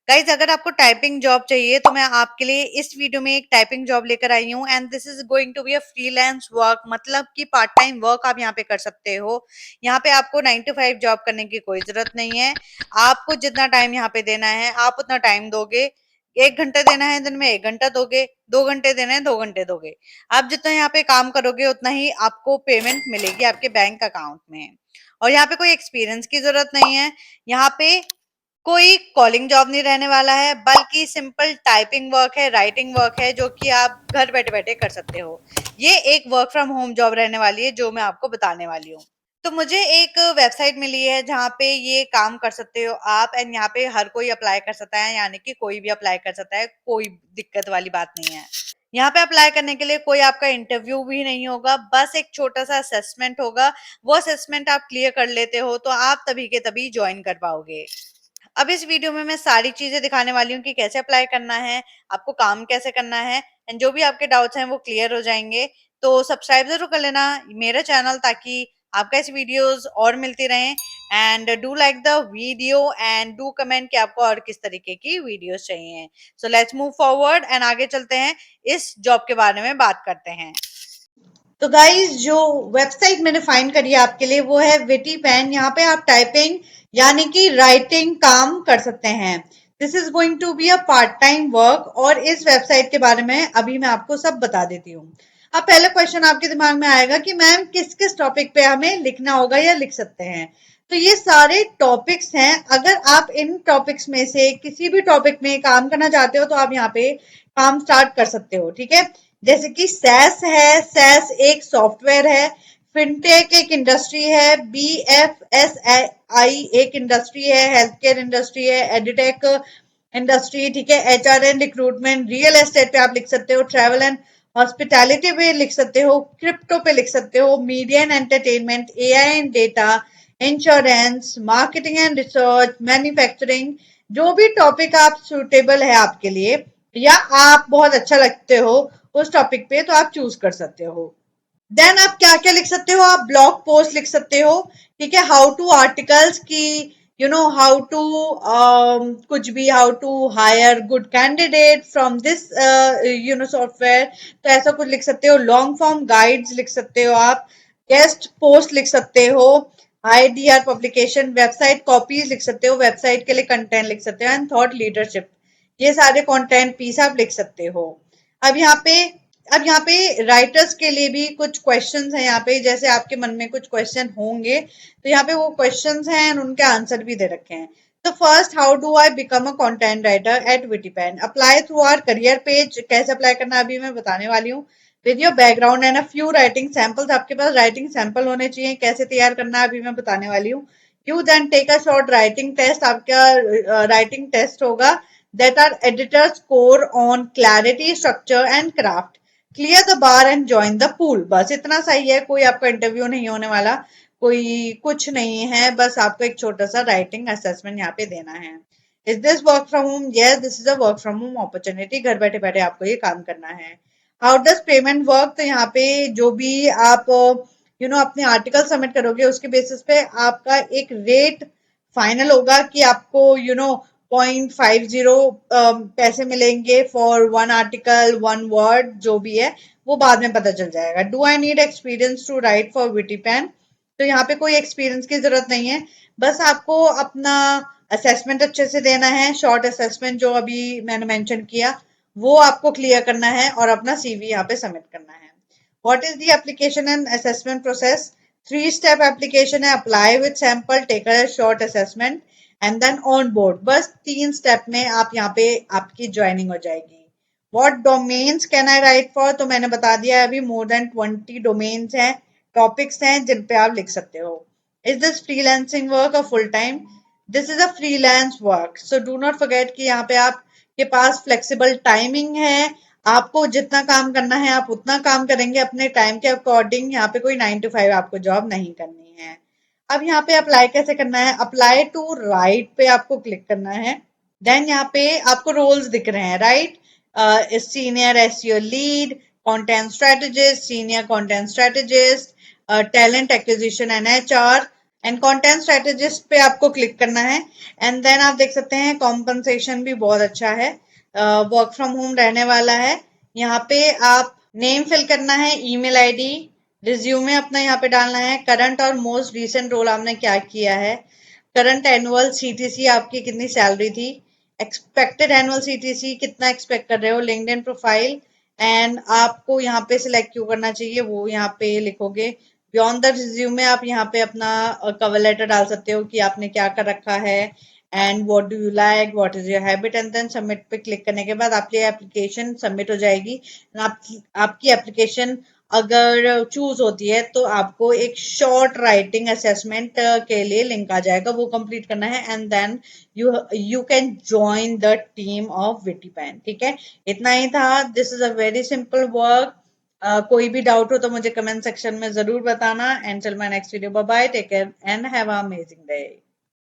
Guys अगर आपको typing job चाहिए तो मैं आपके लिए इस वीडियो में एक टाइपिंग जॉब लेकर आई हूँ and this is going to be a freelance work, मतलब कि पार्ट टाइम वर्क आप यहाँ पे कर सकते हो। यहाँ पे आपको 9 to 5 जॉब करने की कोई जरूरत नहीं है। आपको जितना टाइम यहाँ पे देना है आप उतना टाइम दोगे। 1 घंटा देना है दिन में 1 घंटा दोगे, 2 घंटे देना है 2 घंटे दोगे। आप जितना यहाँ पे काम करोगे उतना ही आपको पेमेंट मिलेगी आपके बैंक अकाउंट में। और यहाँ पे कोई एक्सपीरियंस की जरूरत नहीं है। यहाँ पे कोई कॉलिंग जॉब नहीं रहने वाला है, बल्कि सिंपल टाइपिंग वर्क है, राइटिंग वर्क है, जो कि आप घर बैठे बैठे कर सकते हो। ये एक वर्क फ्रॉम होम जॉब रहने वाली है जो मैं आपको बताने वाली हूँ। तो मुझे एक वेबसाइट मिली है जहाँ पे ये काम कर सकते हो आप, एंड यहाँ पे हर कोई अप्लाई कर सकता है, यानी कि कोई भी अप्लाई कर सकता है, कोई दिक्कत वाली बात नहीं है। यहाँ पे अप्लाई करने के लिए कोई आपका इंटरव्यू भी नहीं होगा, बस एक छोटा सा असेसमेंट होगा। वो असेसमेंट आप क्लियर कर लेते हो तो आप तभी के तभी ज्वाइन कर पाओगे। अब इस वीडियो में मैं सारी चीजें दिखाने वाली हूँ कि कैसे अप्लाई करना है, आपको काम कैसे करना है, एंड जो भी आपके डाउट्स हैं वो क्लियर हो जाएंगे। तो सब्सक्राइब जरूर कर लेना मेरा चैनल, ताकि आपका ऐसी वीडियोस और मिलती रहें। And do like the video and do comment कि आपको और किस तरीके की वीडियोस चाहिए। So let's move forward and आगे चलते हैं, इस जॉब के बारे में बात करते हैं। तो गाइस जो वेबसाइट मैंने फाइंड करी है आपके लिए वो है विटी पेन। यहाँ पे आप टाइपिंग यानी कि राइटिंग काम कर सकते हैं। This is going to be a part time work, और इस वेबसाइट के बारे में अभी मैं आपको सब बता देती हूँ। अब पहला क्वेश्चन आपके दिमाग में आएगा कि मैम किस किस टॉपिक पे हमें लिखना होगा या लिख सकते हैं। तो ये सारे टॉपिक्स हैं। अगर आप इन टॉपिक्स में से किसी भी टॉपिक में काम करना चाहते हो तो आप यहाँ पे काम स्टार्ट कर सकते हो, ठीक है। जैसे कि सैस है, सैस एक सॉफ्टवेयर है। फिनटेक एक इंडस्ट्री है। BFSI एक इंडस्ट्री है, हेल्थ केयर इंडस्ट्री है। एडिटेक इंडस्ट्री, ठीक है। HR and recruitment. Real estate पे आप लिख सकते हो। ट्रैवल एंड हॉस्पिटैलिटी पे लिख सकते हो। क्रिप्टो पे लिख सकते हो। Media and entertainment, AI and data, insurance, marketing and research, manufacturing. जो भी टॉपिक आप सूटेबल है आपके लिए या आप बहुत अच्छा लगते हो उस टॉपिक पे, तो आप चूज कर सकते हो। देन आप क्या क्या लिख सकते हो, आप ब्लॉग पोस्ट लिख सकते हो, ठीक है। हाउ टू आर्टिकल्स की, हाउ टू कुछ भी, how to hire good candidate from this software, तो ऐसा कुछ लिख सकते हो। लॉन्ग फॉर्म गाइड्स लिख सकते हो आप। गेस्ट पोस्ट लिख सकते हो। IDR पब्लिकेशन, वेबसाइट कॉपीज लिख सकते हो, वेबसाइट के लिए कंटेंट लिख सकते हो। एंड थॉट लीडरशिप, ये सारे कंटेंट पीस आप लिख सकते हो। अब यहाँ पे अब यहाँ पे राइटर्स के लिए भी कुछ क्वेश्चंस हैं। यहाँ पे जैसे आपके मन में कुछ क्वेश्चन होंगे तो यहाँ पे वो क्वेश्चंस हैं और उनके आंसर भी दे रखे हैं। तो first, how do I become a content writer at WittyPen? Apply through our career page. कैसे अप्लाई करना है अभी मैं बताने वाली हूँ। With your background and a few writing samples, आपके पास राइटिंग सैंपल होने चाहिए। कैसे तैयार करना है अभी मैं बताने वाली हूँ। You then take a short writing test, आपका राइटिंग टेस्ट होगा। That are editors score on clarity, structure and craft. Clear the bar and join the pool. बस इतना सही है, कोई आपका इंटरव्यू नहीं होने वाला, कोई कुछ नहीं है, बस आपको एक छोटा सा राइटिंग असेसमेंट यहाँ पे देना है। Is this work from home? Yes, this is a work from home opportunity. घर बैठे बैठे आपको ये काम करना है। How does payment work? तो यहाँ पे जो भी आप अपने आर्टिकल सबमिट करोगे उसके बेसिस पे आपका एक रेट फाइनल होगा कि आपको 0.50 पैसे मिलेंगे for one article, one word, जो भी है वो बाद में पता चल जाएगा। Do I need experience to write for WittyPen? तो यहाँ पे कोई एक्सपीरियंस की जरूरत नहीं है, बस आपको अपना असेसमेंट अच्छे से देना है। शॉर्ट असेसमेंट जो अभी मैंने मेंशन किया वो आपको क्लियर करना है और अपना CV यहाँ पे सबमिट करना है। What is the application and assessment process? 3 step application है। Apply with sample, take a short assessment and then onboard. बस 3 स्टेप में आप यहाँ पे आपकी ज्वाइनिंग हो जाएगी। What domains can I right for? तो मैंने बता दिया है अभी, मोर देन 20 डोमेन्स हैं, टॉपिक्स हैं जिन पे आप लिख सकते हो। इज दिस फ्रीलांसिंग वर्क और full time? This is a freelance work, so do not forget कि यहाँ पे आपके पास फ्लेक्सिबल टाइमिंग है। आपको जितना काम करना है आप उतना काम करेंगे अपने टाइम के अकॉर्डिंग। यहाँ पे कोई 9 to 5 आपको जॉब नहीं करनी है। अब यहाँ पे अप्लाई कैसे करना है? अप्लाई टू राइट पे आपको क्लिक करना है। देन यहाँ पे आपको रोल्स दिख रहे हैं, right. Senior SEO lead, content strategist, senior content strategist, talent acquisition and HR, and content strategist पे आपको क्लिक करना है। एंड देन आप देख सकते हैं कॉम्पनसेशन भी बहुत अच्छा है, वर्क फ्रॉम होम रहने वाला है। यहाँ पे आप नेम फिल करना है, ईमेल आईडी, रिज्यूमे अपना यहाँ पे डालना है, करंट और मोस्ट रीसेंट रोल आपने क्या किया है, करंट एनुअल सीटीसी आपकी कितनी सैलरी थी, एक्सपेक्टेड एनुअल सीटीसी कितना एक्सपेक्ट कर रहे हो, लिंक्डइन प्रोफाइल। एंड आपको यहाँ पे सिलेक्ट क्यों करना चाहिए वो यहाँ पे लिखोगे। बियॉन्ड द रिज्यूमे आप यहाँ पे अपना कवर लेटर डाल सकते हो कि आपने क्या कर रखा है, and what do you like, what is your habit, and then submit पे क्लिक करने के बाद आपकी एप्लीकेशन सबमिट हो जाएगी। आपकी एप्लीकेशन अगर चूज होती है तो आपको एक शॉर्ट राइटिंग असेसमेंट के लिए लिंक आ जाएगा, वो कंप्लीट करना है। And then you can join the team of WittyPen. ठीक है, इतना ही था। This is a very simple work. कोई भी डाउट हो तो मुझे कमेंट सेक्शन में जरूर बताना। And till my next video, bye bye, take care and have a amazing day.